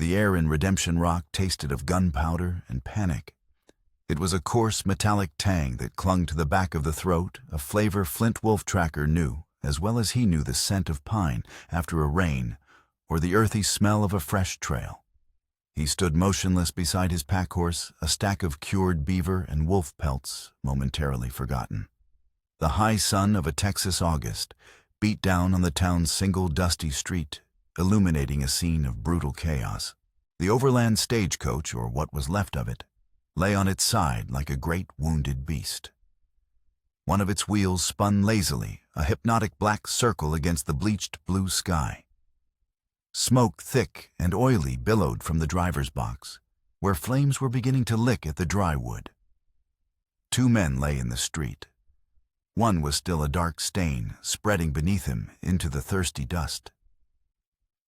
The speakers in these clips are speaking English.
The air in Redemption Rock tasted of gunpowder and panic. It was a coarse metallic tang that clung to the back of the throat, a flavor Flint Wolf Tracker knew, as well as he knew the scent of pine after a rain, or the earthy smell of a fresh trail. He stood motionless beside his pack horse, a stack of cured beaver and wolf pelts momentarily forgotten. The high sun of a Texas August beat down on the town's single dusty street, illuminating a scene of brutal chaos. The overland stagecoach, or what was left of it, lay on its side like a great wounded beast. One of its wheels spun lazily, a hypnotic black circle against the bleached blue sky. Smoke, thick and oily, billowed from the driver's box, where flames were beginning to lick at the dry wood. Two men lay in the street. One was still a dark stain, spreading beneath him into the thirsty dust.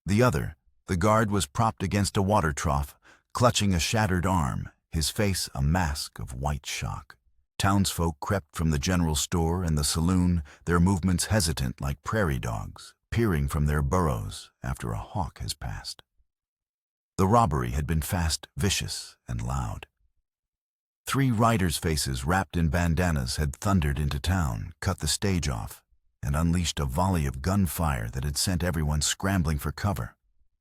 The other, the guard, was propped against a water trough, clutching a shattered arm, his face a mask of white shock. Townsfolk crept from the general store and the saloon, their movements hesitant like prairie dogs, peering from their burrows after a hawk has passed. The robbery had been fast, vicious, and loud. 3 riders' faces wrapped in bandanas had thundered into town, cut the stage off, and unleashed a volley of gunfire that had sent everyone scrambling for cover.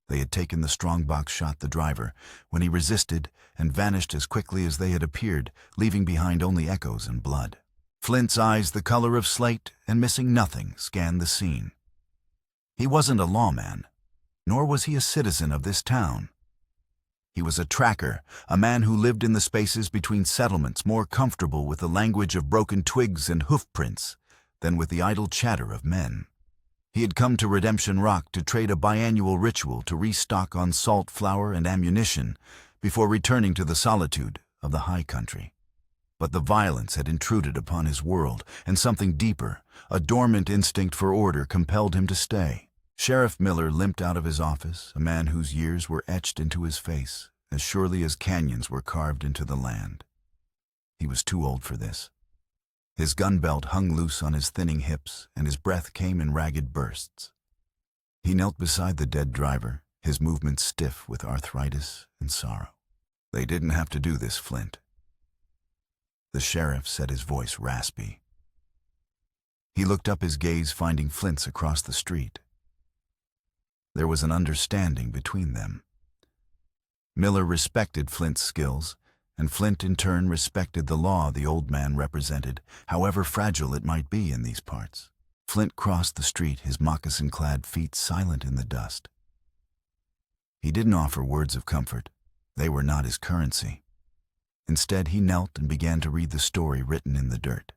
They had taken the strongbox shot the driver when he resisted and vanished as quickly as they had appeared, leaving behind only echoes and blood. Flint's eyes, the color of slate and missing nothing, scanned the scene. He wasn't a lawman, nor was he a citizen of this town. He was a tracker, a man who lived in the spaces between settlements, more comfortable with the language of broken twigs and hoofprints than with the idle chatter of men. He had come to Redemption Rock to trade a biannual ritual to restock on salt, flour, and ammunition before returning to the solitude of the high country. But the violence had intruded upon his world, and something deeper, a dormant instinct for order, compelled him to stay. Sheriff Miller limped out of his office, a man whose years were etched into his face, as surely as canyons were carved into the land. He was too old for this. His gun belt hung loose on his thinning hips, and his breath came in ragged bursts. He knelt beside the dead driver, his movements stiff with arthritis and sorrow. "They didn't have to do this, Flint." The sheriff said, his voice raspy. He looked up, his gaze finding Flint's across the street. There was an understanding between them. Miller respected Flint's skills, and Flint in turn respected the law the old man represented, however fragile it might be in these parts. Flint crossed the street, his moccasin-clad feet silent in the dust. He didn't offer words of comfort. They were not his currency. Instead, he knelt and began to read the story written in the dirt.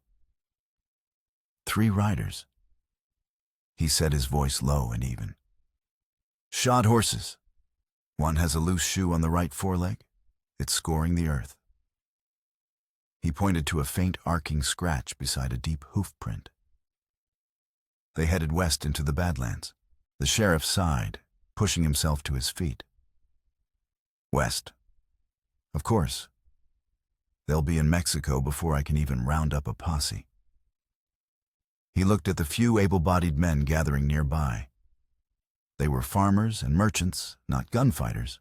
3 riders. He said, his voice low and even. Shod horses. One has a loose shoe on the right foreleg. It's scoring the earth. He pointed to a faint arcing scratch beside a deep hoof print. They headed west into the Badlands. The sheriff sighed, pushing himself to his feet. West. Of course. They'll be in Mexico before I can even round up a posse. He looked at the few able-bodied men gathering nearby. They were farmers and merchants, not gunfighters.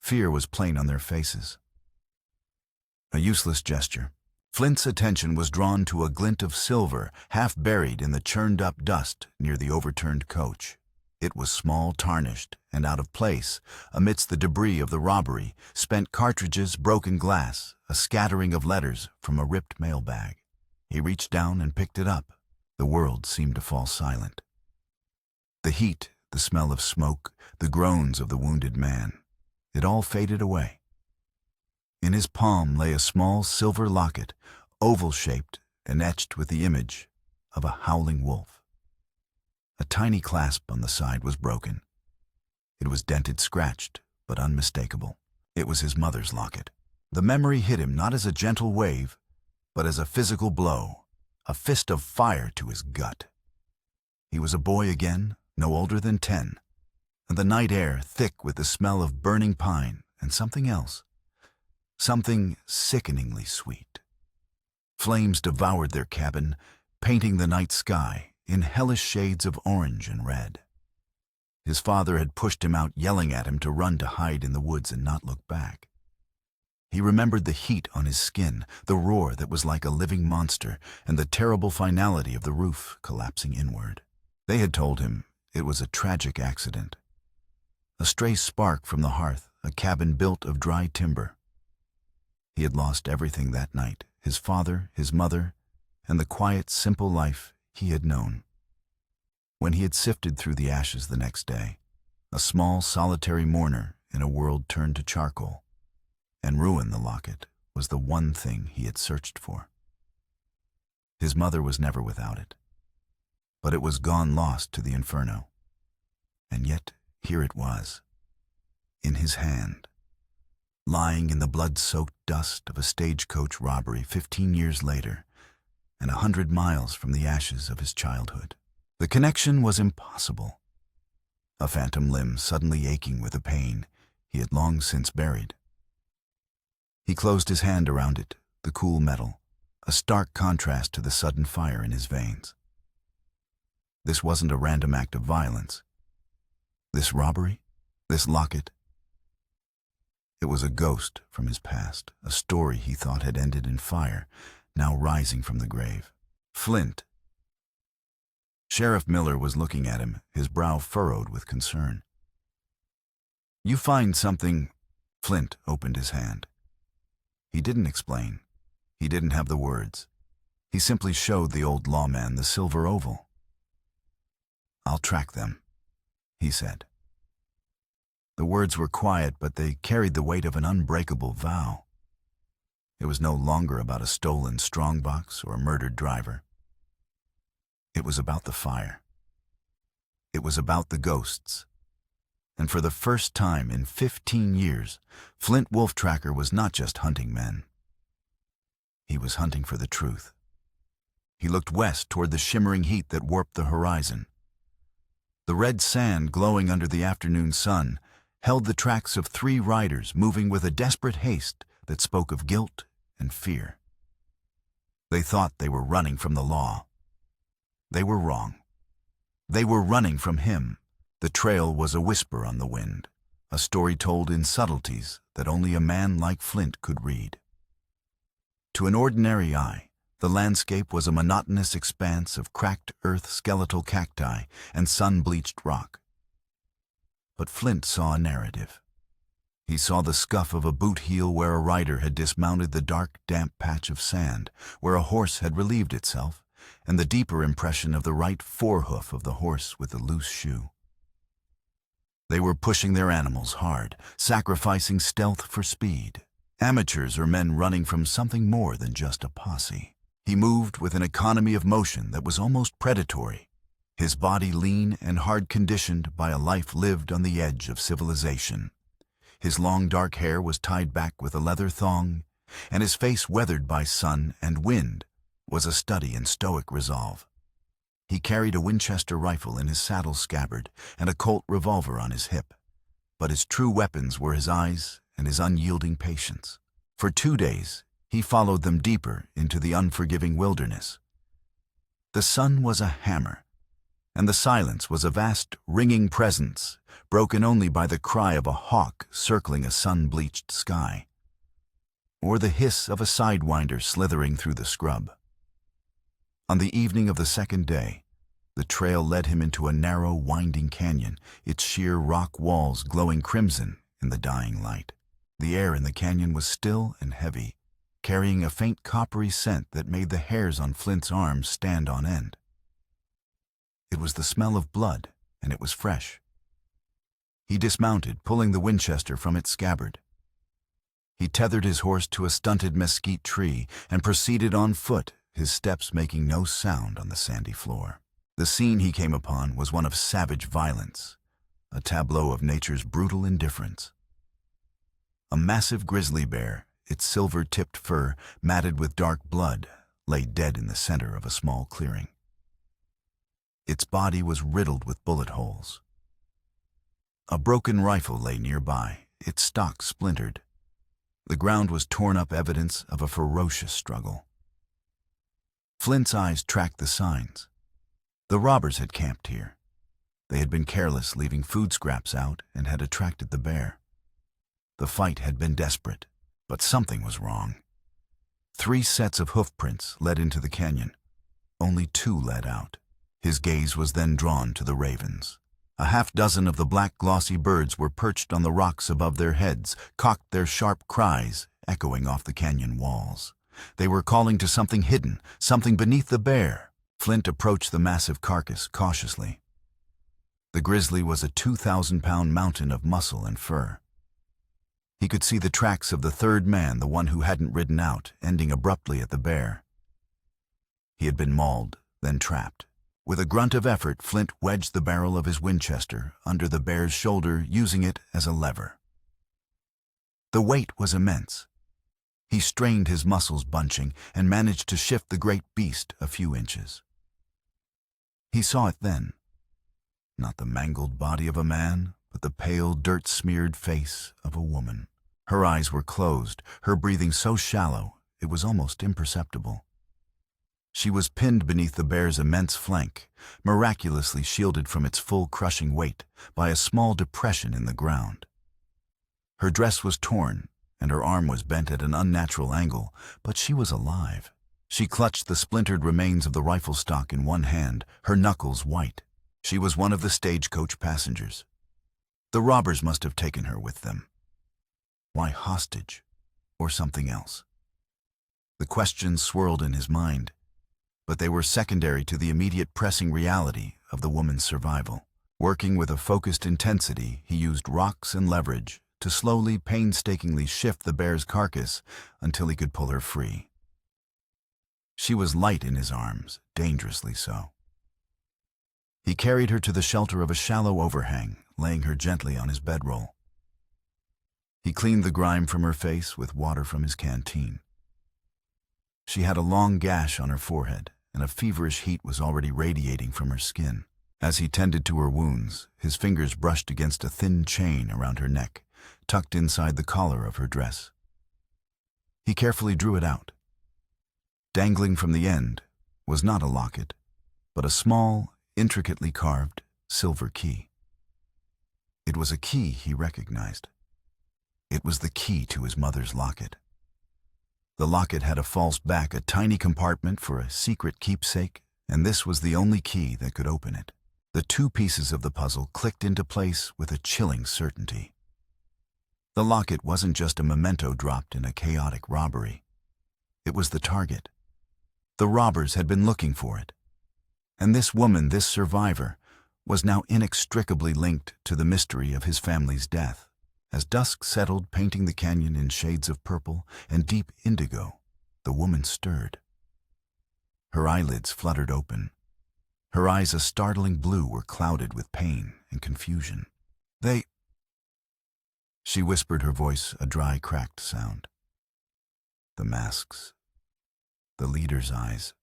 Fear was plain on their faces. A useless gesture. Flint's attention was drawn to a glint of silver half buried in the churned-up dust near the overturned coach. It was small, tarnished, and out of place amidst the debris of the robbery, spent cartridges, broken glass, a scattering of letters from a ripped mailbag. He reached down and picked it up. The world seemed to fall silent. The heat, the smell of smoke, the groans of the wounded man, it all faded away. In his palm lay a small silver locket, oval-shaped and etched with the image of a howling wolf. A tiny clasp on the side was broken. It was dented, scratched, but unmistakable. It was his mother's locket. The memory hit him not as a gentle wave, but as a physical blow, a fist of fire to his gut. He was a boy again, no older than 10, and the night air thick with the smell of burning pine and something else, something sickeningly sweet. Flames devoured their cabin, painting the night sky in hellish shades of orange and red. His father had pushed him out, yelling at him to run, to hide in the woods and not look back. He remembered the heat on his skin, the roar that was like a living monster, and the terrible finality of the roof collapsing inward. They had told him it was a tragic accident. A stray spark from the hearth, a cabin built of dry timber. He had lost everything that night, his father, his mother, and the quiet, simple life he had known. When he had sifted through the ashes the next day, a small, solitary mourner in a world turned to charcoal, and ruin, the locket, was the one thing he had searched for. His mother was never without it, but it was gone, lost to the inferno. And yet, here it was, in his hand, lying in the blood-soaked dust of a stagecoach robbery 15 years later, and 100 miles from the ashes of his childhood. The connection was impossible. A phantom limb suddenly aching with a pain he had long since buried. He closed his hand around it, the cool metal, a stark contrast to the sudden fire in his veins. This wasn't a random act of violence. This robbery, this locket, it was a ghost from his past, a story he thought had ended in fire, now rising from the grave. Flint. Sheriff Miller was looking at him, his brow furrowed with concern. "You find something—" Flint opened his hand. He didn't explain. He didn't have the words. He simply showed the old lawman the silver oval. "I'll track them," he said. The words were quiet, but they carried the weight of an unbreakable vow. It was no longer about a stolen strongbox or a murdered driver. It was about the fire. It was about the ghosts. And for the first time in 15 years, Flint Wolftracker was not just hunting men. He was hunting for the truth. He looked west toward the shimmering heat that warped the horizon. The red sand glowing under the afternoon sun held the tracks of 3 riders moving with a desperate haste that spoke of guilt and fear. They thought they were running from the law. They were wrong. They were running from him. The trail was a whisper on the wind, a story told in subtleties that only a man like Flint could read. To an ordinary eye, the landscape was a monotonous expanse of cracked earth, skeletal cacti, and sun-bleached rock. But Flint saw a narrative. He saw the scuff of a boot heel where a rider had dismounted, the dark, damp patch of sand where a horse had relieved itself, and the deeper impression of the right forehoof of the horse with the loose shoe. They were pushing their animals hard, sacrificing stealth for speed. Amateurs or men running from something more than just a posse. He moved with an economy of motion that was almost predatory, his body lean and hard-conditioned by a life lived on the edge of civilization. His long dark hair was tied back with a leather thong, and his face, weathered by sun and wind, was a study in stoic resolve. He carried a Winchester rifle in his saddle scabbard and a Colt revolver on his hip, but his true weapons were his eyes and his unyielding patience. For 2 days, he followed them deeper into the unforgiving wilderness. The sun was a hammer, and the silence was a vast, ringing presence, broken only by the cry of a hawk circling a sun-bleached sky, or the hiss of a sidewinder slithering through the scrub. On the evening of the 2nd day, the trail led him into a narrow, winding canyon, its sheer rock walls glowing crimson in the dying light. The air in the canyon was still and heavy, carrying a faint coppery scent that made the hairs on Flint's arms stand on end. It was the smell of blood, and it was fresh. He dismounted, pulling the Winchester from its scabbard. He tethered his horse to a stunted mesquite tree and proceeded on foot, his steps making no sound on the sandy floor. The scene he came upon was one of savage violence, a tableau of nature's brutal indifference. A massive grizzly bear, its silver-tipped fur matted with dark blood, lay dead in the center of a small clearing. Its body was riddled with bullet holes. A broken rifle lay nearby, its stock splintered. The ground was torn up, evidence of a ferocious struggle. Flint's eyes tracked the signs. The robbers had camped here. They had been careless, leaving food scraps out, and had attracted the bear. The fight had been desperate, but something was wrong. 3 sets of hoof prints led into the canyon. Only 2 led out. His gaze was then drawn to the ravens. A half-dozen of the black glossy birds were perched on the rocks above their heads, cocked their sharp cries, echoing off the canyon walls. They were calling to something hidden, something beneath the bear. Flint approached the massive carcass cautiously. The grizzly was a 2,000-pound mountain of muscle and fur. He could see the tracks of the third man, the one who hadn't ridden out, ending abruptly at the bear. He had been mauled, then trapped. With a grunt of effort, Flint wedged the barrel of his Winchester under the bear's shoulder, using it as a lever. The weight was immense. He strained his muscles, bunching, and managed to shift the great beast a few inches. He saw it then. Not the mangled body of a man, but the pale, dirt-smeared face of a woman. Her eyes were closed, her breathing so shallow it was almost imperceptible. She was pinned beneath the bear's immense flank, miraculously shielded from its full crushing weight by a small depression in the ground. Her dress was torn, and her arm was bent at an unnatural angle, but she was alive. She clutched the splintered remains of the rifle stock in one hand, her knuckles white. She was one of the stagecoach passengers. The robbers must have taken her with them. Why hostage, or something else? The questions swirled in his mind, but they were secondary to the immediate pressing reality of the woman's survival. Working with a focused intensity, he used rocks and leverage to slowly, painstakingly shift the bear's carcass until he could pull her free. She was light in his arms, dangerously so. He carried her to the shelter of a shallow overhang, laying her gently on his bedroll. He cleaned the grime from her face with water from his canteen. She had a long gash on her forehead, and a feverish heat was already radiating from her skin. As he tended to her wounds, his fingers brushed against a thin chain around her neck, tucked inside the collar of her dress. He carefully drew it out. Dangling from the end was not a locket, but a small, intricately carved silver key. It was a key he recognized. It was the key to his mother's locket. The locket had a false back, a tiny compartment for a secret keepsake, and this was the only key that could open it. The 2 pieces of the puzzle clicked into place with a chilling certainty. The locket wasn't just a memento dropped in a chaotic robbery. It was the target. The robbers had been looking for it. And this woman, this survivor, was now inextricably linked to the mystery of his family's death. As dusk settled, painting the canyon in shades of purple and deep indigo, the woman stirred. Her eyelids fluttered open. Her eyes, a startling blue, were clouded with pain and confusion. She whispered, her voice a dry, cracked sound. The masks. The leader's eyes.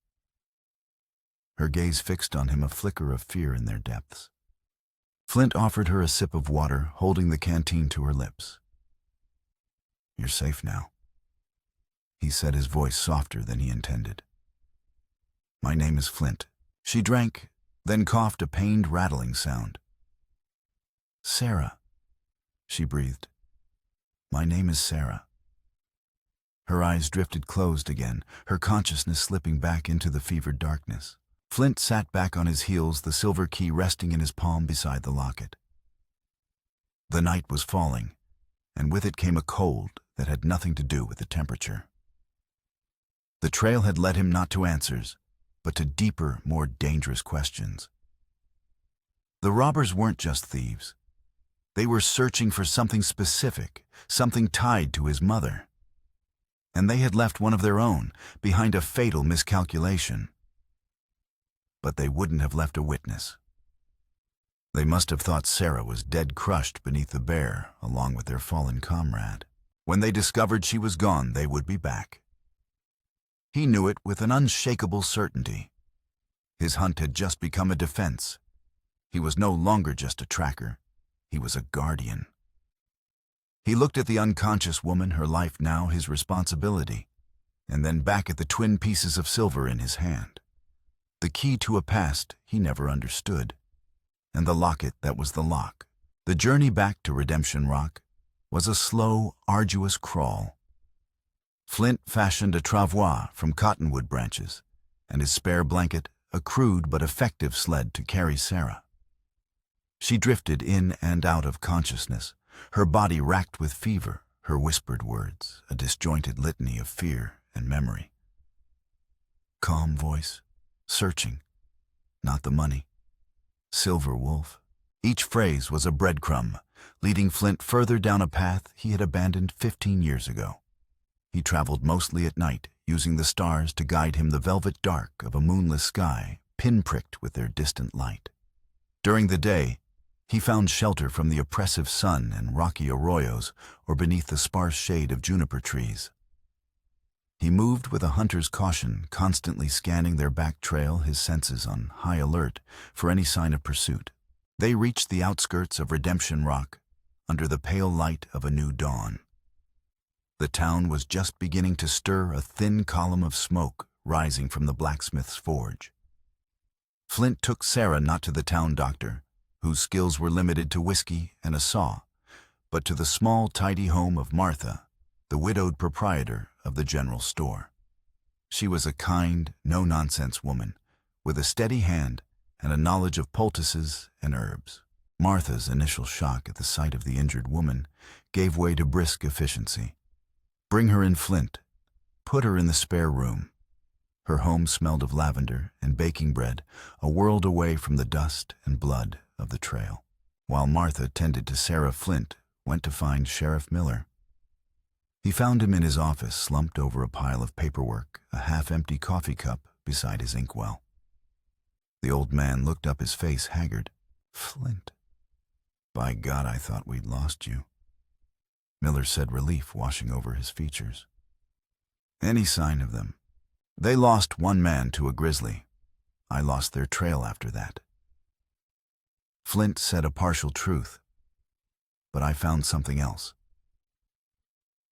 Her gaze fixed on him, a flicker of fear in their depths. Flint offered her a sip of water, holding the canteen to her lips. "You're safe now," he said, his voice softer than he intended. "My name is Flint." She drank, then coughed a pained, rattling sound. "Sarah," she breathed. "My name is Sarah." Her eyes drifted closed again, her consciousness slipping back into the fevered darkness. Flint sat back on his heels, the silver key resting in his palm beside the locket. The night was falling, and with it came a cold that had nothing to do with the temperature. The trail had led him not to answers, but to deeper, more dangerous questions. The robbers weren't just thieves. They were searching for something specific, something tied to his mother. And they had left one of their own behind a fatal miscalculation. But they wouldn't have left a witness. They must have thought Sarah was dead, crushed beneath the bear, along with their fallen comrade. When they discovered she was gone, they would be back. He knew it with an unshakable certainty. His hunt had just become a defense. He was no longer just a tracker. He was a guardian. He looked at the unconscious woman, her life now his responsibility, and then back at the twin pieces of silver in his hand. The key to a past he never understood, and the locket that was the lock. The journey back to Redemption Rock was a slow, arduous crawl. Flint fashioned a travois from cottonwood branches, and his spare blanket a crude but effective sled to carry Sarah. She drifted in and out of consciousness, her body racked with fever, her whispered words a disjointed litany of fear and memory. Calm voice, searching, not the money. Silver wolf. Each phrase was a breadcrumb, leading Flint further down a path he had abandoned 15 years ago. He traveled mostly at night, using the stars to guide him, the velvet dark of a moonless sky, pinpricked with their distant light. During the day, he found shelter from the oppressive sun in rocky arroyos or beneath the sparse shade of juniper trees. He moved with a hunter's caution, constantly scanning their back trail, his senses on high alert for any sign of pursuit. They reached the outskirts of Redemption Rock, under the pale light of a new dawn. The town was just beginning to stir, a thin column of smoke rising from the blacksmith's forge. Flint took Sarah not to the town doctor, whose skills were limited to whiskey and a saw, but to the small, tidy home of Martha, the widowed proprietor of the general store. She was a kind, no-nonsense woman, with a steady hand and a knowledge of poultices and herbs. Martha's initial shock at the sight of the injured woman gave way to brisk efficiency. Bring her in, Flint. Put her in the spare room. Her home smelled of lavender and baking bread, a world away from the dust and blood of the trail. While Martha tended to Sarah, Flint went to find Sheriff Miller. He found him in his office, slumped over a pile of paperwork, a half-empty coffee cup beside his inkwell. The old man looked up, his face haggard. Flint. By God, I thought we'd lost you. Miller said, relief washing over his features. Any sign of them? They lost one man to a grizzly. I lost their trail after that. Flint said a partial truth, but I found something else.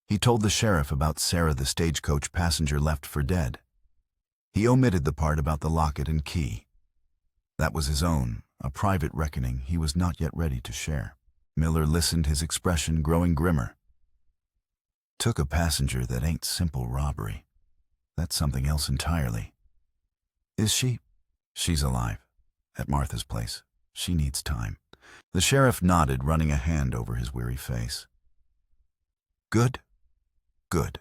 He told the sheriff about Sarah, the stagecoach passenger left for dead. He omitted the part about the locket and key. That was his own, a private reckoning he was not yet ready to share. Miller listened, his expression growing grimmer. Took a passenger, that ain't simple robbery. That's something else entirely. Is she? She's alive, at Martha's place. She needs time. The sheriff nodded, running a hand over his weary face. Good? Good.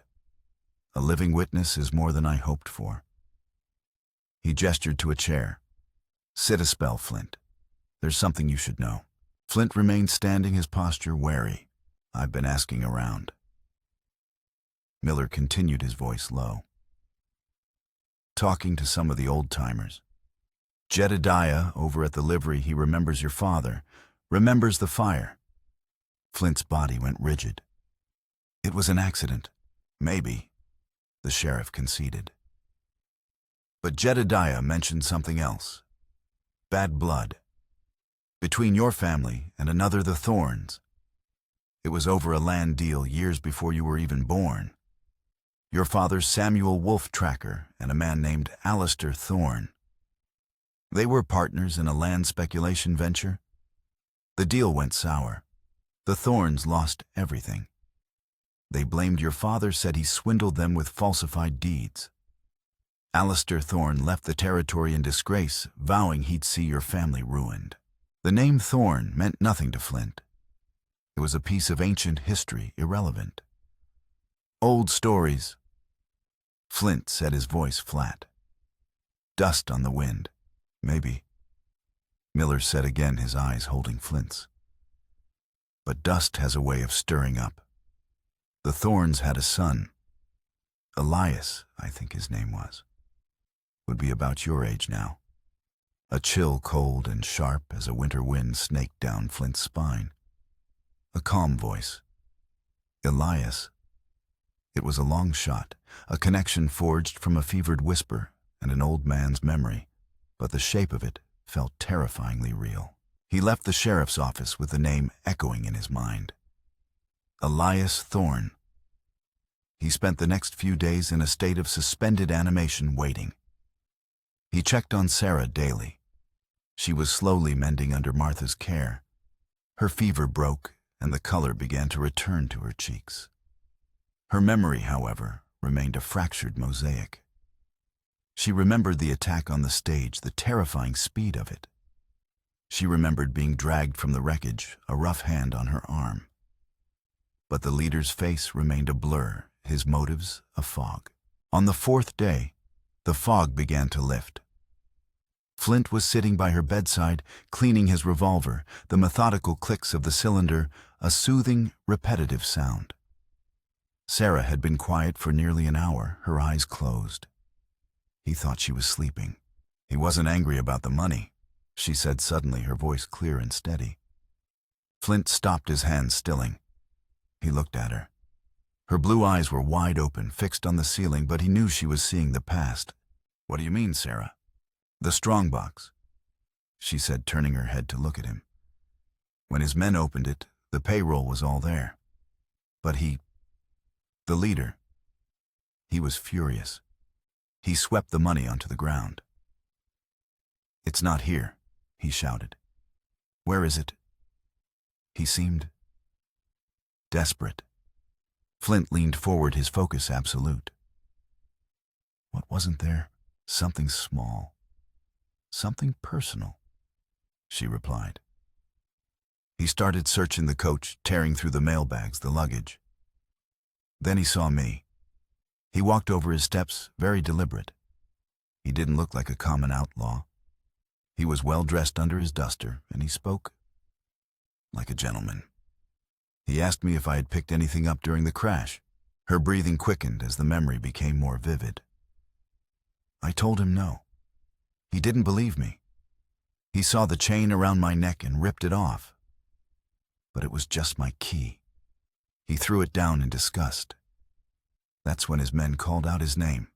A living witness is more than I hoped for. He gestured to a chair. Sit a spell, Flint. There's something you should know. Flint remained standing, his posture wary. I've been asking around. Miller continued, his voice low. Talking to some of the old-timers. Jedediah, over at the livery, he remembers your father, remembers the fire. Flint's body went rigid. It was an accident. Maybe, the sheriff conceded. But Jedediah mentioned something else. Bad blood. Between your family and another, the Thorns. It was over a land deal years before you were even born. Your father's Samuel Wolf Tracker and a man named Alistair Thorne. They were partners in a land speculation venture. The deal went sour. The Thorns lost everything. They blamed your father, said he swindled them with falsified deeds. Alistair Thorne left the territory in disgrace, vowing he'd see your family ruined. The name Thorne meant nothing to Flint. It was a piece of ancient history, irrelevant. Old stories. Flint said, his voice flat. Dust on the wind. Maybe. Miller said again, his eyes holding Flint's. But dust has a way of stirring up. The Thorns had a son. Elias, I think his name was. Would be about your age now. A chill, cold and sharp as a winter wind snaked down Flint's spine. A calm voice. Elias. It was a long shot, a connection forged from a fevered whisper and an old man's memory, but the shape of it felt terrifyingly real. He left the sheriff's office with the name echoing in his mind. Elias Thorne. He spent the next few days in a state of suspended animation, waiting. He checked on Sarah daily. She was slowly mending under Martha's care. Her fever broke, and the color began to return to her cheeks. Her memory, however, remained a fractured mosaic. She remembered the attack on the stage, the terrifying speed of it. She remembered being dragged from the wreckage, a rough hand on her arm. But the leader's face remained a blur, his motives a fog. On the fourth day, the fog began to lift. Flint was sitting by her bedside, cleaning his revolver, the methodical clicks of the cylinder, a soothing, repetitive sound. Sarah had been quiet for nearly an hour, her eyes closed. He thought she was sleeping. He wasn't angry about the money, she said suddenly, her voice clear and steady. Flint stopped, his hands stilling. He looked at her. Her blue eyes were wide open, fixed on the ceiling, but he knew she was seeing the past. "What do you mean, Sarah?" "The strongbox," she said, turning her head to look at him. When his men opened it, the payroll was all there. But the leader, he was furious. He swept the money onto the ground. "It's not here," he shouted. "Where is it?" He seemed desperate. Flint leaned forward, his focus absolute. What wasn't there? Something small. Something personal, she replied. He started searching the coach, tearing through the mailbags, the luggage. Then he saw me. He walked over his steps, very deliberate. He didn't look like a common outlaw. He was well dressed under his duster, and he spoke like a gentleman. He asked me if I had picked anything up during the crash. Her breathing quickened as the memory became more vivid. I told him no. He didn't believe me. He saw the chain around my neck and ripped it off. But it was just my key. He threw it down in disgust. That's when his men called out his name.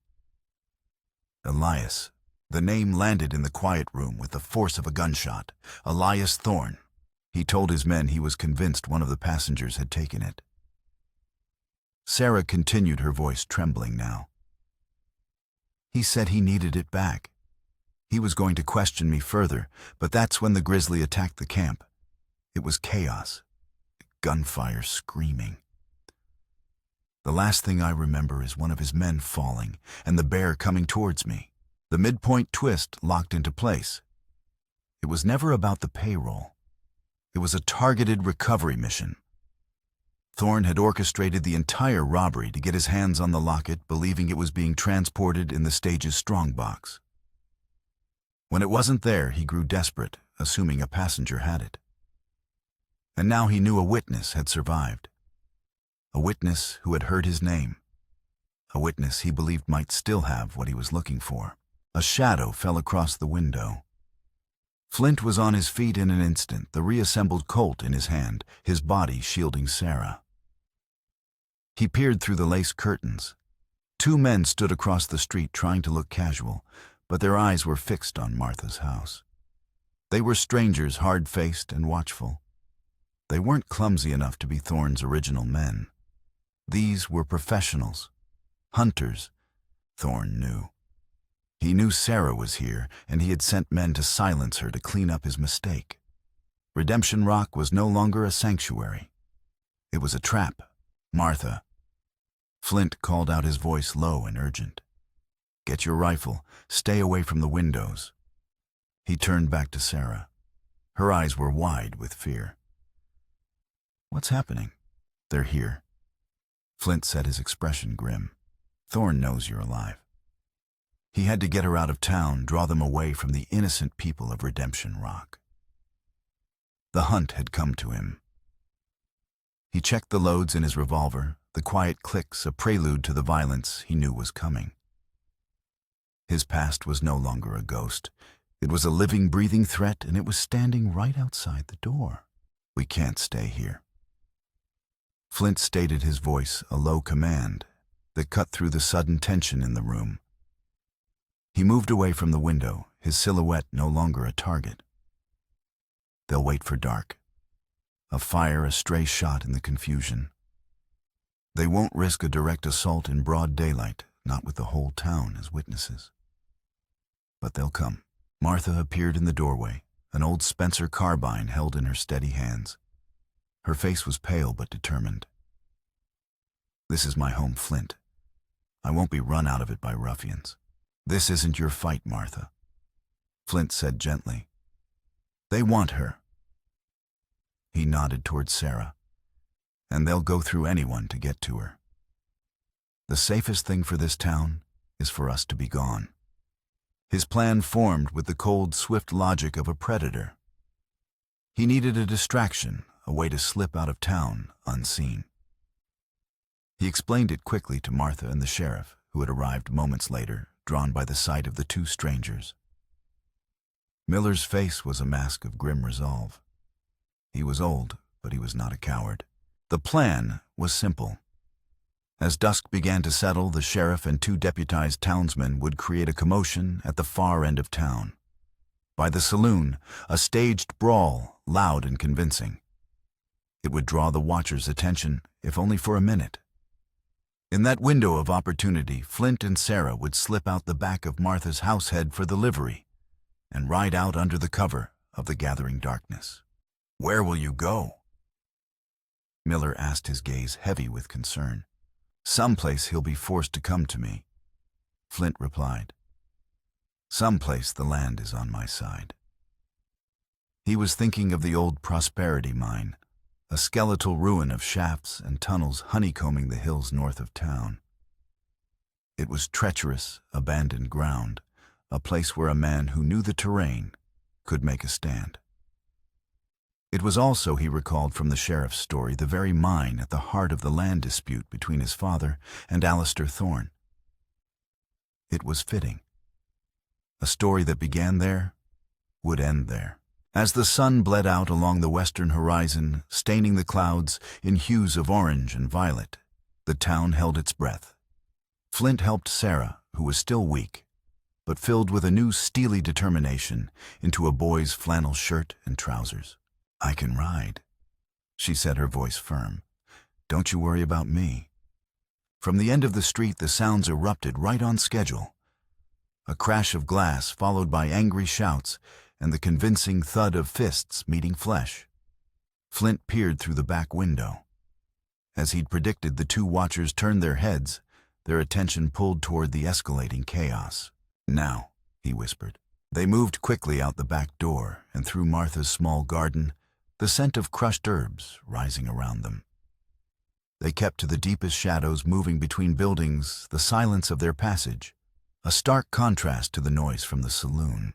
Elias. The name landed in the quiet room with the force of a gunshot. Elias Thorne. He told his men he was convinced one of the passengers had taken it. Sarah continued, her voice trembling now. He said he needed it back. He was going to question me further, but that's when the grizzly attacked the camp. It was chaos. Gunfire, screaming. The last thing I remember is one of his men falling and the bear coming towards me. The midpoint twist locked into place. It was never about the payroll. It was a targeted recovery mission. Thorne had orchestrated the entire robbery to get his hands on the locket, believing it was being transported in the stage's strongbox. When it wasn't there, he grew desperate, assuming a passenger had it. And now he knew a witness had survived. A witness who had heard his name. A witness he believed might still have what he was looking for. A shadow fell across the window. Flint was on his feet in an instant, the reassembled Colt in his hand, his body shielding Sarah. He peered through the lace curtains. Two men stood across the street trying to look casual, but their eyes were fixed on Martha's house. They were strangers, hard-faced and watchful. They weren't clumsy enough to be Thorne's original men. These were professionals, hunters, Thorne knew. He knew Sarah was here, and he had sent men to silence her to clean up his mistake. Redemption Rock was no longer a sanctuary. It was a trap. "Martha." Flint called out, his voice low and urgent. "Get your rifle. Stay away from the windows." He turned back to Sarah. Her eyes were wide with fear. "What's happening?" "They're here." Flint said, his expression grim. "Thorne knows you're alive." He had to get her out of town, draw them away from the innocent people of Redemption Rock. The hunt had come to him. He checked the loads in his revolver, the quiet clicks, a prelude to the violence he knew was coming. His past was no longer a ghost. It was a living, breathing threat, and it was standing right outside the door. "We can't stay here." Flint stated, his voice a low command that cut through the sudden tension in the room. He moved away from the window, his silhouette no longer a target. They'll wait for dark. A fire, a stray shot in the confusion. They won't risk a direct assault in broad daylight, not with the whole town as witnesses. But they'll come. Martha appeared in the doorway, an old Spencer carbine held in her steady hands. Her face was pale but determined. "This is my home, Flint. I won't be run out of it by ruffians." "This isn't your fight, Martha," Flint said gently. "They want her." He nodded toward Sarah. "And they'll go through anyone to get to her. The safest thing for this town is for us to be gone." His plan formed with the cold, swift logic of a predator. He needed a distraction, a way to slip out of town unseen. He explained it quickly to Martha and the sheriff, who had arrived moments later, drawn by the sight of the two strangers. Miller's face was a mask of grim resolve. He was old, but he was not a coward. The plan was simple. As dusk began to settle, the sheriff and two deputized townsmen would create a commotion at the far end of town. By the saloon, a staged brawl, loud and convincing. It would draw the watchers' attention, if only for a minute. In that window of opportunity, Flint and Sarah would slip out the back of Martha's househead for the livery and ride out under the cover of the gathering darkness. "Where will you go?" Miller asked, his gaze heavy with concern. "Someplace he'll be forced to come to me," Flint replied. "Someplace the land is on my side." He was thinking of the old Prosperity mine, a skeletal ruin of shafts and tunnels honeycombing the hills north of town. It was treacherous, abandoned ground, a place where a man who knew the terrain could make a stand. It was also, he recalled from the sheriff's story, the very mine at the heart of the land dispute between his father and Alistair Thorne. It was fitting. A story that began there would end there. As the sun bled out along the western horizon, staining the clouds in hues of orange and violet, the town held its breath. Flint helped Sarah, who was still weak, but filled with a new steely determination, into a boy's flannel shirt and trousers. "I can ride," she said, her voice firm. "Don't you worry about me." From the end of the street, the sounds erupted right on schedule. A crash of glass followed by angry shouts and the convincing thud of fists meeting flesh. Flint peered through the back window. As he'd predicted, the two watchers turned their heads, their attention pulled toward the escalating chaos. "Now," he whispered. They moved quickly out the back door and through Martha's small garden, the scent of crushed herbs rising around them. They kept to the deepest shadows, moving between buildings, the silence of their passage, a stark contrast to the noise from the saloon.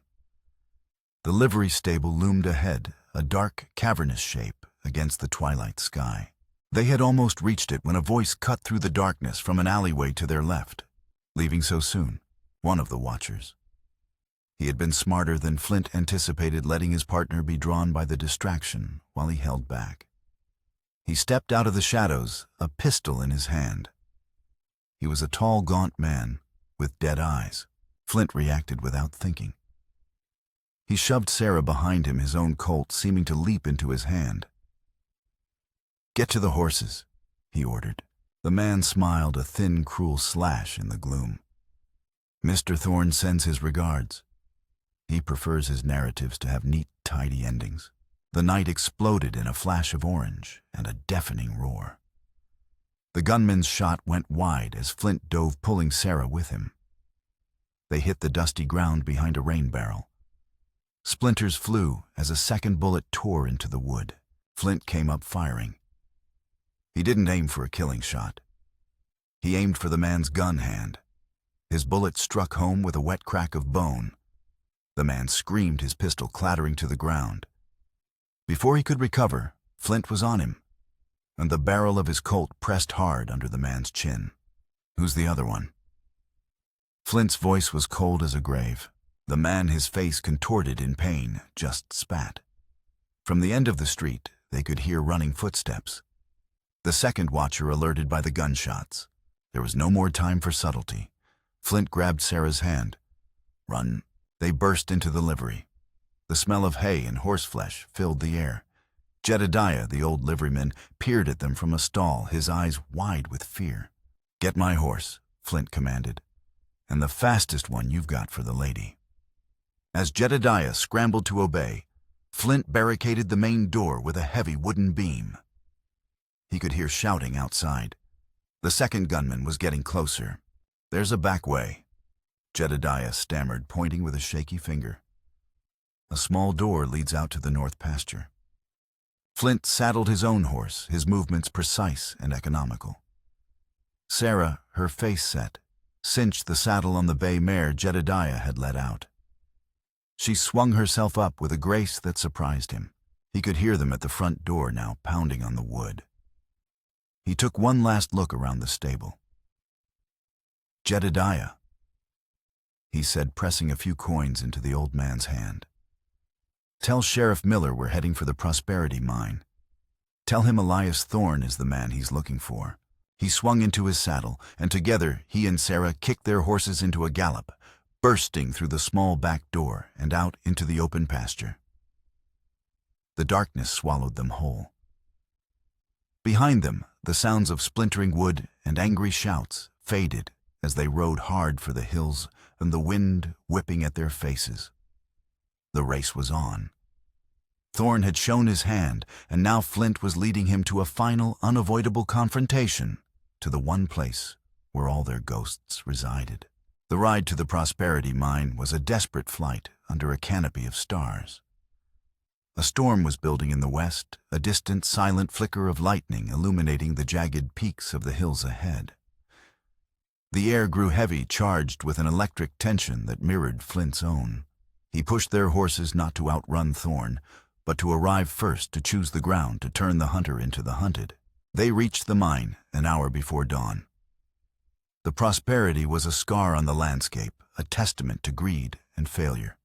The livery stable loomed ahead, a dark, cavernous shape against the twilight sky. They had almost reached it when a voice cut through the darkness from an alleyway to their left. "Leaving so soon?" one of the watchers. He had been smarter than Flint anticipated, letting his partner be drawn by the distraction while he held back. He stepped out of the shadows, a pistol in his hand. He was a tall, gaunt man with dead eyes. Flint reacted without thinking. He shoved Sarah behind him, his own Colt seeming to leap into his hand. "Get to the horses," he ordered. The man smiled, a thin, cruel slash in the gloom. "Mr. Thorne sends his regards. He prefers his narratives to have neat, tidy endings." The night exploded in a flash of orange and a deafening roar. The gunman's shot went wide as Flint dove, pulling Sarah with him. They hit the dusty ground behind a rain barrel. Splinters flew as a second bullet tore into the wood. Flint came up firing. He didn't aim for a killing shot. He aimed for the man's gun hand. His bullet struck home with a wet crack of bone. The man screamed, his pistol clattering to the ground. Before he could recover, Flint was on him, and the barrel of his Colt pressed hard under the man's chin. "Who's the other one?" Flint's voice was cold as a grave. The man, his face contorted in pain, just spat. From the end of the street, they could hear running footsteps. The second watcher alerted by the gunshots. There was no more time for subtlety. Flint grabbed Sarah's hand. "Run." They burst into the livery. The smell of hay and horseflesh filled the air. Jedediah, the old liveryman, peered at them from a stall, his eyes wide with fear. "Get my horse," Flint commanded, "and the fastest one you've got for the lady." As Jedediah scrambled to obey, Flint barricaded the main door with a heavy wooden beam. He could hear shouting outside. The second gunman was getting closer. "There's a back way," Jedediah stammered, pointing with a shaky finger. "A small door leads out to the north pasture." Flint saddled his own horse, his movements precise and economical. Sarah, her face set, cinched the saddle on the bay mare Jedediah had let out. She swung herself up with a grace that surprised him. He could hear them at the front door now, pounding on the wood. He took one last look around the stable. "Jedediah," he said, pressing a few coins into the old man's hand. "Tell Sheriff Miller we're heading for the Prosperity Mine. Tell him Elias Thorne is the man he's looking for." He swung into his saddle, and together he and Sarah kicked their horses into a gallop, bursting through the small back door and out into the open pasture. The darkness swallowed them whole. Behind them, the sounds of splintering wood and angry shouts faded as they rode hard for the hills and the wind whipping at their faces. The race was on. Thorne had shown his hand, and now Flint was leading him to a final, unavoidable confrontation, to the one place where all their ghosts resided. The ride to the Prosperity Mine was a desperate flight under a canopy of stars. A storm was building in the west, a distant, silent flicker of lightning illuminating the jagged peaks of the hills ahead. The air grew heavy, charged with an electric tension that mirrored Flint's own. He pushed their horses not to outrun Thorne, but to arrive first, to choose the ground, to turn the hunter into the hunted. They reached the mine an hour before dawn. The Prosperity was a scar on the landscape, a testament to greed and failure.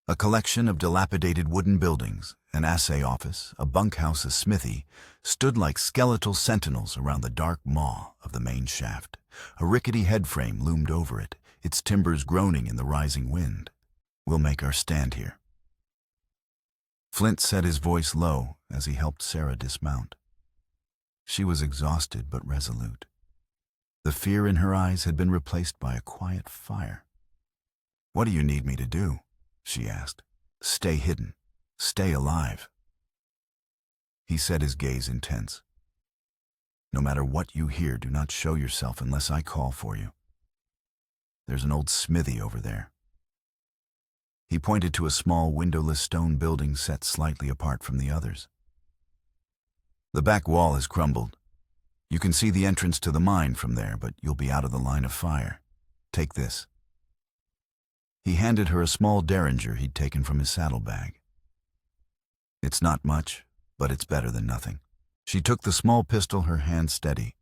A collection of dilapidated wooden buildings, an assay office, a bunkhouse, a smithy, stood like skeletal sentinels around the dark maw of the main shaft. A rickety headframe loomed over it, its timbers groaning in the rising wind. "We'll make our stand here." Flint set his voice low as he helped Sarah dismount. She was exhausted but resolute. The fear in her eyes had been replaced by a quiet fire. "What do you need me to do?" she asked. "Stay hidden. Stay alive." He set his gaze intense. "No matter what you hear, do not show yourself unless I call for you. There's an old smithy over there." He pointed to a small, windowless stone building set slightly apart from the others. "The back wall has crumbled. You can see the entrance to the mine from there, but you'll be out of the line of fire. Take this." He handed her a small derringer he'd taken from his saddlebag. "It's not much, but it's better than nothing." She took the small pistol, her hand steady.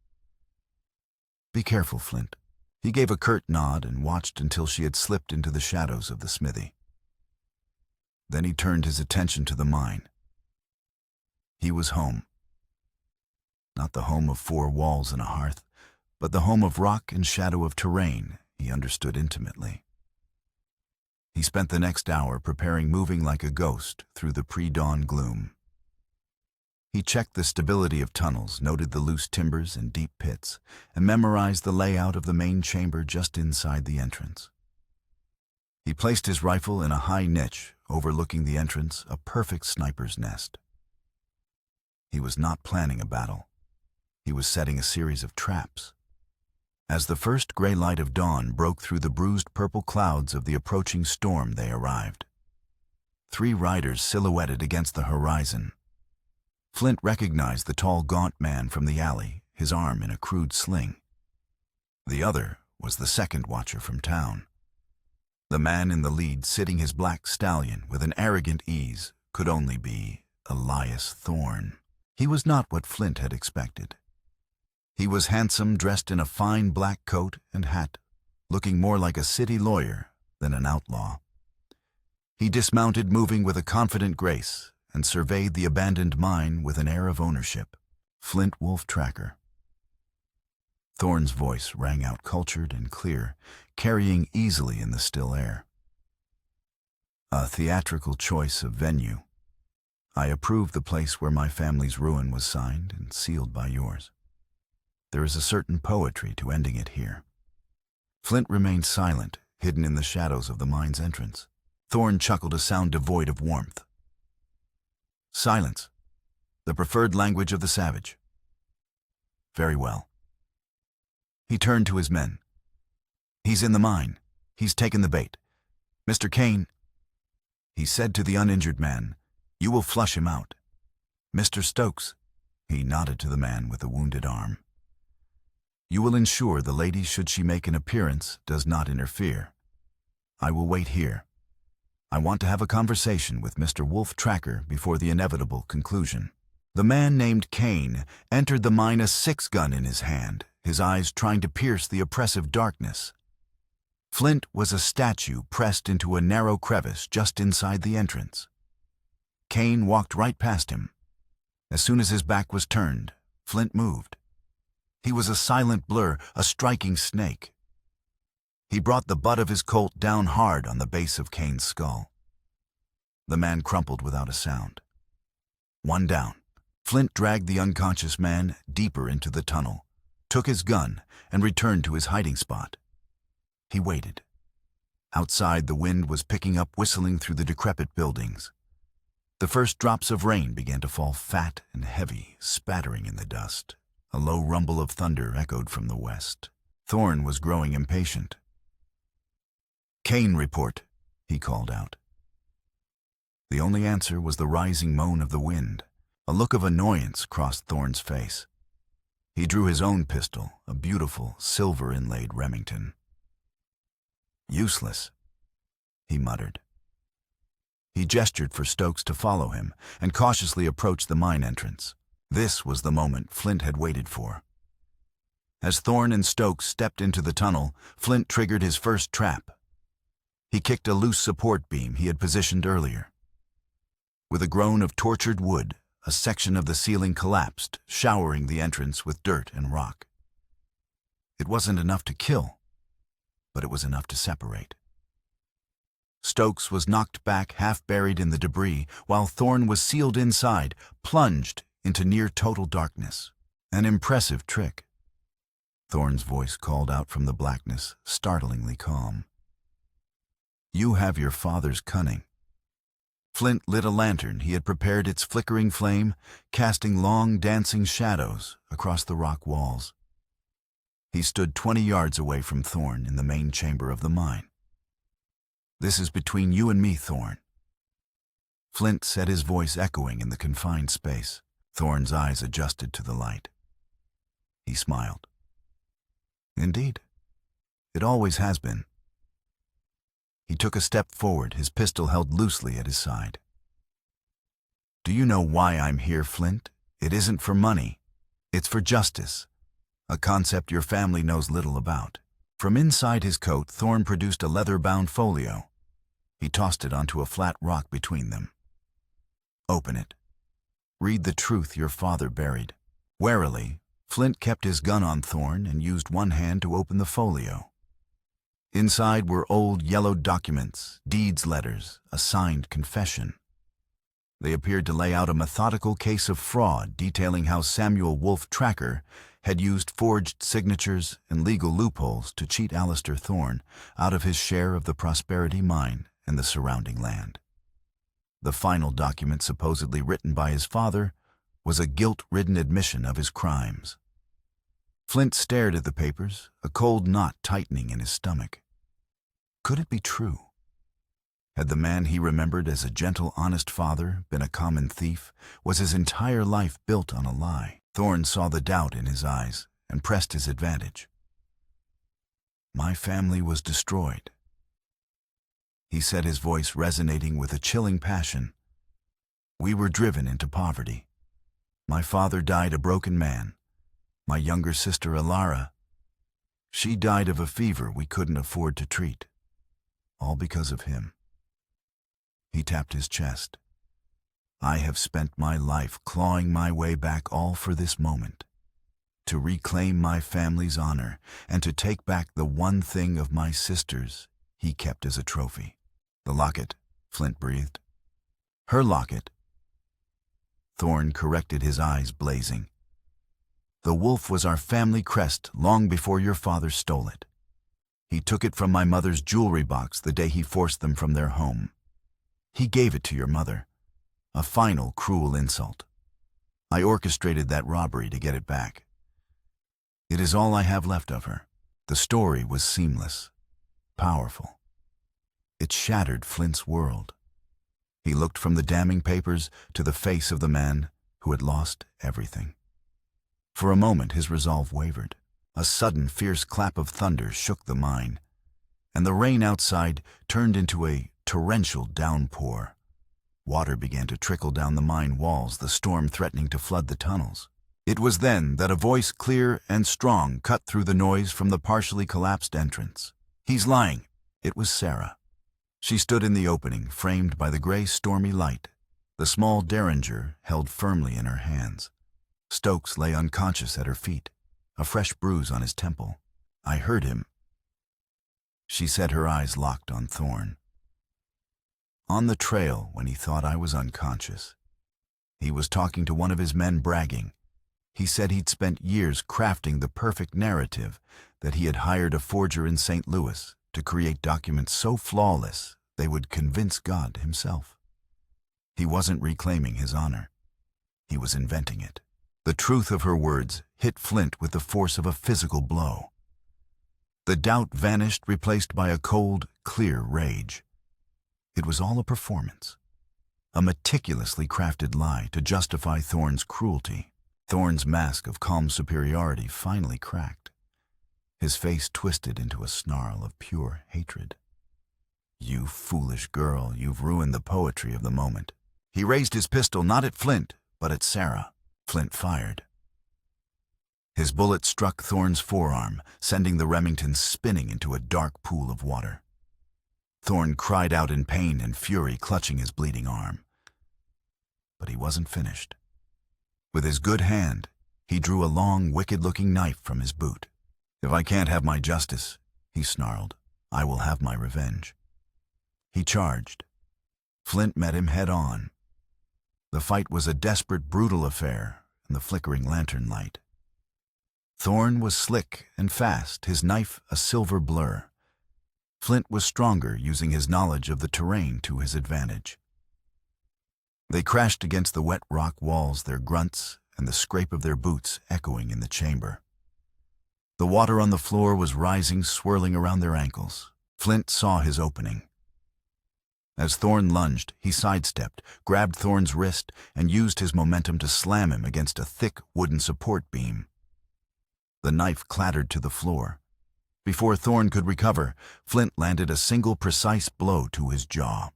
"Be careful, Flint." He gave a curt nod and watched until she had slipped into the shadows of the smithy. Then he turned his attention to the mine. He was home. Not the home of four walls and a hearth, but the home of rock and shadow of terrain he understood intimately. He spent the next hour preparing, moving like a ghost through the pre-dawn gloom. He checked the stability of tunnels, noted the loose timbers and deep pits, and memorized the layout of the main chamber just inside the entrance. He placed his rifle in a high niche overlooking the entrance, a perfect sniper's nest. He was not planning a battle. He was setting a series of traps. As the first gray light of dawn broke through the bruised purple clouds of the approaching storm, they arrived. 3 riders silhouetted against the horizon. Flint recognized the tall, gaunt man from the alley, his arm in a crude sling. The other was the second watcher from town. The man in the lead, sitting his black stallion with an arrogant ease, could only be Elias Thorne. He was not what Flint had expected. He was handsome, dressed in a fine black coat and hat, looking more like a city lawyer than an outlaw. He dismounted, moving with a confident grace, and surveyed the abandoned mine with an air of ownership. "Flint Wolf Tracker." Thorne's voice rang out cultured and clear, carrying easily in the still air. "A theatrical choice of venue. I approve the place where my family's ruin was signed and sealed by yours. There is a certain poetry to ending it here." Flint remained silent, hidden in the shadows of the mine's entrance. Thorne chuckled, a sound devoid of warmth. Silence. The preferred language of the savage. Very well. He turned to his men. He's in the mine. He's taken the bait. Mr. Kane, he said to the uninjured man, you will flush him out. Mr. Stokes, he nodded to the man with the wounded arm. You will ensure the lady, should she make an appearance, does not interfere. I will wait here. I want to have a conversation with Mr. Wolf Tracker before the inevitable conclusion. The man named Kane entered the mine, a 6-gun in his hand, his eyes trying to pierce the oppressive darkness. Flint was a statue pressed into a narrow crevice just inside the entrance. Kane walked right past him. As soon as his back was turned, Flint moved. He was a silent blur, a striking snake. He brought the butt of his Colt down hard on the base of Kane's skull. The man crumpled without a sound. One down. Flint dragged the unconscious man deeper into the tunnel, took his gun, and returned to his hiding spot. He waited. Outside, the wind was picking up, whistling through the decrepit buildings. The first drops of rain began to fall, fat and heavy, spattering in the dust. A low rumble of thunder echoed from the west. Thorne was growing impatient. "Kane, report," he called out. The only answer was the rising moan of the wind. A look of annoyance crossed Thorne's face. He drew his own pistol, a beautiful, silver-inlaid Remington. "Useless," he muttered. He gestured for Stokes to follow him and cautiously approached the mine entrance. This was the moment Flint had waited for. As Thorne and Stokes stepped into the tunnel, Flint triggered his first trap. He kicked a loose support beam he had positioned earlier. With a groan of tortured wood, a section of the ceiling collapsed, showering the entrance with dirt and rock. It wasn't enough to kill, but it was enough to separate. Stokes was knocked back, half buried in the debris, while Thorne was sealed inside, plunged into near-total darkness. An impressive trick. Thorne's voice called out from the blackness, startlingly calm. "You have your father's cunning." Flint lit a lantern. He had prepared its flickering flame, casting long, dancing shadows across the rock walls. He stood 20 yards away from Thorne in the main chamber of the mine. "This is between you and me, Thorne." Flint said, his voice echoing in the confined space. Thorne's eyes adjusted to the light. He smiled. "Indeed, it always has been." He took a step forward, his pistol held loosely at his side. "Do you know why I'm here, Flint? It isn't for money. It's for justice, a concept your family knows little about." From inside his coat, Thorne produced a leather-bound folio. He tossed it onto a flat rock between them. "Open it. Read the truth your father buried." Warily, Flint kept his gun on Thorne and used one hand to open the folio. Inside were old yellowed documents, deeds letters, a signed confession. They appeared to lay out a methodical case of fraud, detailing how Samuel Wolf Tracker had used forged signatures and legal loopholes to cheat Alistair Thorne out of his share of the Prosperity Mine and the surrounding land. The final document, supposedly written by his father, was a guilt-ridden admission of his crimes. Flint stared at the papers, a cold knot tightening in his stomach. Could it be true? Had the man he remembered as a gentle, honest father been a common thief? Was his entire life built on a lie? Thorne saw the doubt in his eyes and pressed his advantage. "My family was destroyed," he said, his voice resonating with a chilling passion. "We were driven into poverty. My father died a broken man. My younger sister, Alara, she died of a fever we couldn't afford to treat. All because of him." He tapped his chest. "I have spent my life clawing my way back, all for this moment. To reclaim my family's honor and to take back the one thing of my sister's he kept as a trophy." "The locket," Flint breathed. "Her locket." Thorne corrected, his eyes blazing. "The wolf was our family crest long before your father stole it. He took it from my mother's jewelry box the day he forced them from their home. He gave it to your mother. a final cruel insult. I orchestrated that robbery to get it back. It is all I have left of her. The story was seamless, powerful. It shattered Flint's world. He looked from the damning papers to the face of the man who had lost everything. For a moment his resolve wavered. A sudden fierce clap of thunder shook the mine, and the rain outside turned into a torrential downpour. Water began to trickle down the mine walls, the storm threatening to flood the tunnels. It was then that a voice clear and strong cut through the noise from the partially collapsed entrance. "He's lying." It was Sarah. She stood in the opening, framed by the gray, stormy light, the small derringer held firmly in her hands. Stokes lay unconscious at her feet, a fresh bruise on his temple. "I heard him." She said, her eyes locked on Thorn. "On the trail when he thought I was unconscious. He was talking to one of his men, bragging. He said he'd spent years crafting the perfect narrative, that he had hired a forger in St. Louis to create documents so flawless they would convince God himself. He wasn't reclaiming his honor. He was inventing it." The truth of her words hit Flint with the force of a physical blow. The doubt vanished, replaced by a cold, clear rage. It was all a performance, a meticulously crafted lie to justify Thorn's cruelty. Thorn's mask of calm superiority finally cracked. His face twisted into a snarl of pure hatred. "You foolish girl, you've ruined the poetry of the moment." He raised his pistol not at Flint, but at Sarah. Flint fired. His bullet struck Thorn's forearm, sending the Remington spinning into a dark pool of water. Thorn cried out in pain and fury, clutching his bleeding arm. But he wasn't finished. With his good hand, he drew a long, wicked-looking knife from his boot. "If I can't have my justice," he snarled, "I will have my revenge." He charged. Flint met him head-on. The fight was a desperate, brutal affair in the flickering lantern light. Thorn was slick and fast, his knife a silver blur. Flint was stronger, using his knowledge of the terrain to his advantage. They crashed against the wet rock walls, their grunts and the scrape of their boots echoing in the chamber. The water on the floor was rising, swirling around their ankles. Flint saw his opening. As Thorn lunged, he sidestepped, grabbed Thorn's wrist, and used his momentum to slam him against a thick wooden support beam. The knife clattered to the floor. Before Thorn could recover, Flint landed a single precise blow to his jaw.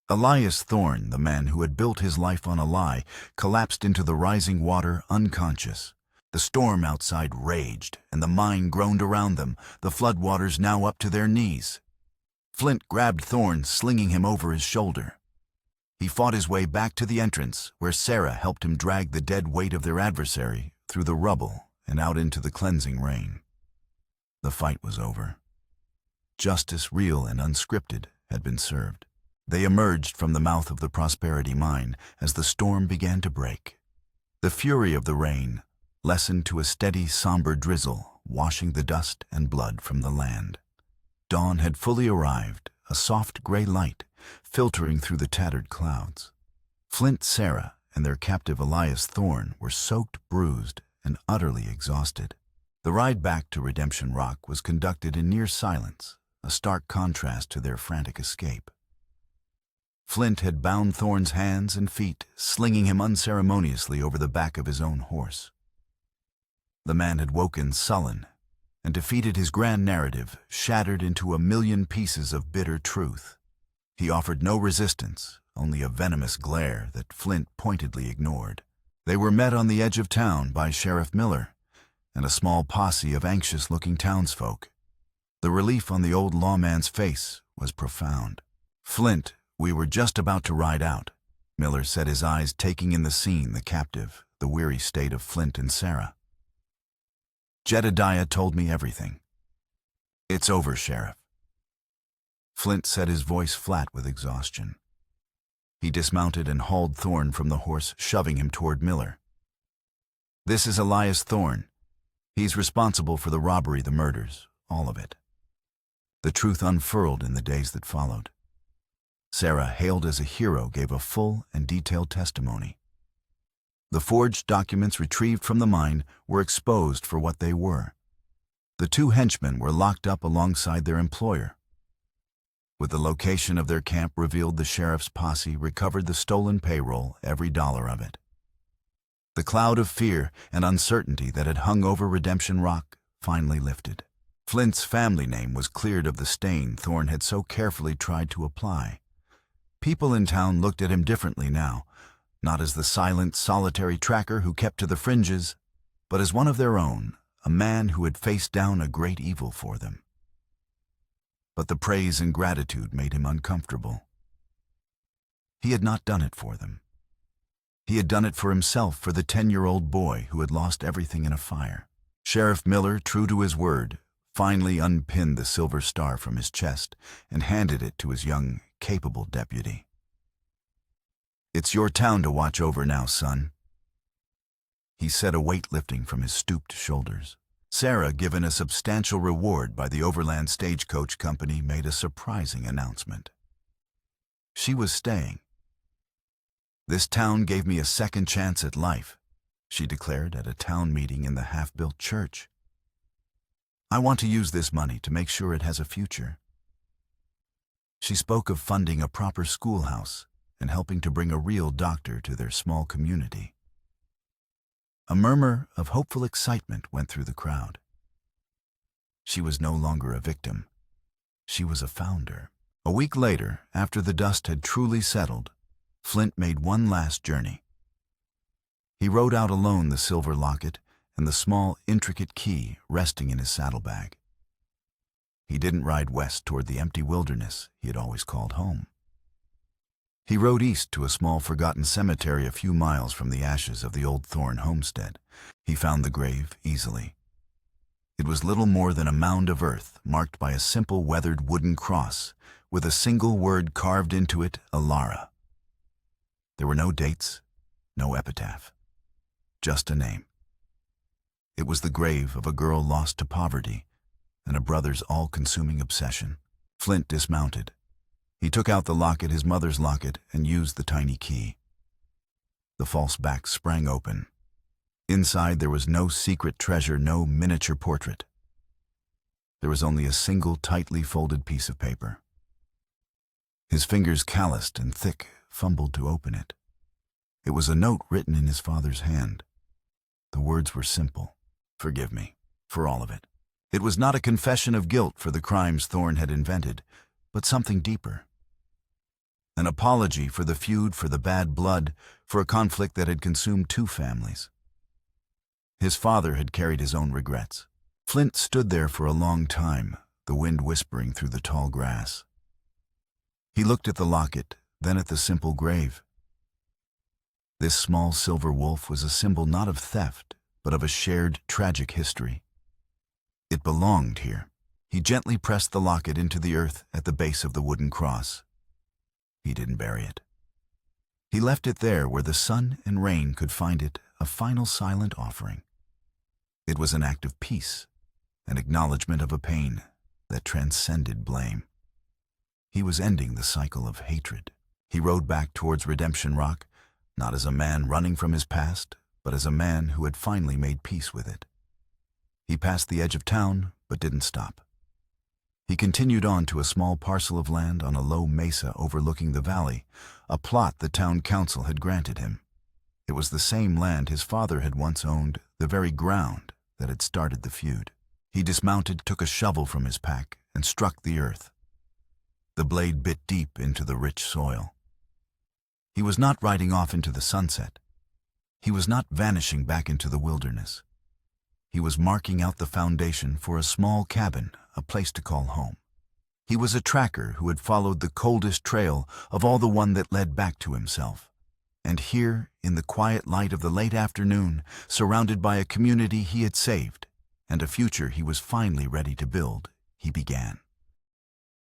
Elias Thorn, the man who had built his life on a lie, collapsed into the rising water unconscious. The storm outside raged, and the mine groaned around them, the floodwaters now up to their knees. Flint grabbed Thorn, slinging him over his shoulder. He fought his way back to the entrance, where Sarah helped him drag the dead weight of their adversary through the rubble and out into the cleansing rain. The fight was over. Justice, real and unscripted, had been served. They emerged from the mouth of the Prosperity Mine as the storm began to break. The fury of the rain lessened to a steady, somber drizzle, washing the dust and blood from the land. Dawn had fully arrived, a soft gray light filtering through the tattered clouds. Flint, Sarah, and their captive Elias Thorn were soaked, bruised, and utterly exhausted. The ride back to Redemption Rock was conducted in near silence, a stark contrast to their frantic escape. Flint had bound Thorn's hands and feet, slinging him unceremoniously over the back of his own horse. The man had woken sullen and defeated his grand narrative, shattered into a million pieces of bitter truth. He offered no resistance, only a venomous glare that Flint pointedly ignored. They were met on the edge of town by Sheriff Miller and a small posse of anxious-looking townsfolk. The relief on the old lawman's face was profound. "Flint, we were just about to ride out," Miller said, his eyes taking in the scene, the captive, the weary state of Flint and Sarah. "Jedediah told me everything." "It's over, Sheriff." Flint set his voice flat with exhaustion. He dismounted and hauled Thorn from the horse, shoving him toward Miller. "This is Elias Thorn. He's responsible for the robbery, the murders, all of it." The truth unfurled in the days that followed. Sarah, hailed as a hero, gave a full and detailed testimony. The forged documents retrieved from the mine were exposed for what they were. The two henchmen were locked up alongside their employer. With the location of their camp revealed, the sheriff's posse recovered the stolen payroll, every dollar of it. The cloud of fear and uncertainty that had hung over Redemption Rock finally lifted. Flint's family name was cleared of the stain Thorne had so carefully tried to apply. People in town looked at him differently now, not as the silent, solitary tracker who kept to the fringes, but as one of their own, a man who had faced down a great evil for them. But the praise and gratitude made him uncomfortable. He had not done it for them. He had done it for himself, for the 10-year-old boy who had lost everything in a fire. Sheriff Miller, true to his word, finally unpinned the silver star from his chest and handed it to his young, capable deputy. "It's your town to watch over now, son," he said, a weight lifting from his stooped shoulders. Sarah, given a substantial reward by the Overland Stagecoach Company, made a surprising announcement. She was staying. "This town gave me a second chance at life," she declared at a town meeting in the half-built church. "I want to use this money to make sure it has a future." She spoke of funding a proper schoolhouse and helping to bring a real doctor to their small community. A murmur of hopeful excitement went through the crowd. She was no longer a victim. She was a founder. A week later, after the dust had truly settled, Flint made one last journey. He rode out alone, the silver locket and the small, intricate key resting in his saddlebag. He didn't ride west toward the empty wilderness he had always called home. He rode east to a small, forgotten cemetery a few miles from the ashes of the old Thorne homestead. He found the grave easily. It was little more than a mound of earth marked by a simple, weathered wooden cross with a single word carved into it, Alara. There were no dates, no epitaph, just a name. It was the grave of a girl lost to poverty and a brother's all-consuming obsession. Flint dismounted. He took out the locket, his mother's locket, and used the tiny key. The false back sprang open. Inside there was no secret treasure, no miniature portrait. There was only a single tightly folded piece of paper. His fingers, calloused and thick, fumbled to open it. It was a note written in his father's hand. The words were simple. "Forgive me for all of it." It was not a confession of guilt for the crimes Thorne had invented, but something deeper. An apology for the feud, for the bad blood, for a conflict that had consumed two families. His father had carried his own regrets. Flint stood there for a long time, the wind whispering through the tall grass. He looked at the locket, then at the simple grave. This small silver wolf was a symbol not of theft, but of a shared, tragic history. It belonged here. He gently pressed the locket into the earth at the base of the wooden cross. He didn't bury it. He left it there where the sun and rain could find it, a final silent offering. It was an act of peace, an acknowledgement of a pain that transcended blame. He was ending the cycle of hatred. He rode back towards Redemption Rock, not as a man running from his past, but as a man who had finally made peace with it. He passed the edge of town, but didn't stop. He continued on to a small parcel of land on a low mesa overlooking the valley, a plot the town council had granted him. It was the same land his father had once owned, the very ground that had started the feud. He dismounted, took a shovel from his pack, and struck the earth. The blade bit deep into the rich soil. He was not riding off into the sunset. He was not vanishing back into the wilderness. He was marking out the foundation for a small cabin, a place to call home. He was a tracker who had followed the coldest trail of all, the one that led back to himself. And here, in the quiet light of the late afternoon, surrounded by a community he had saved and a future he was finally ready to build, he began.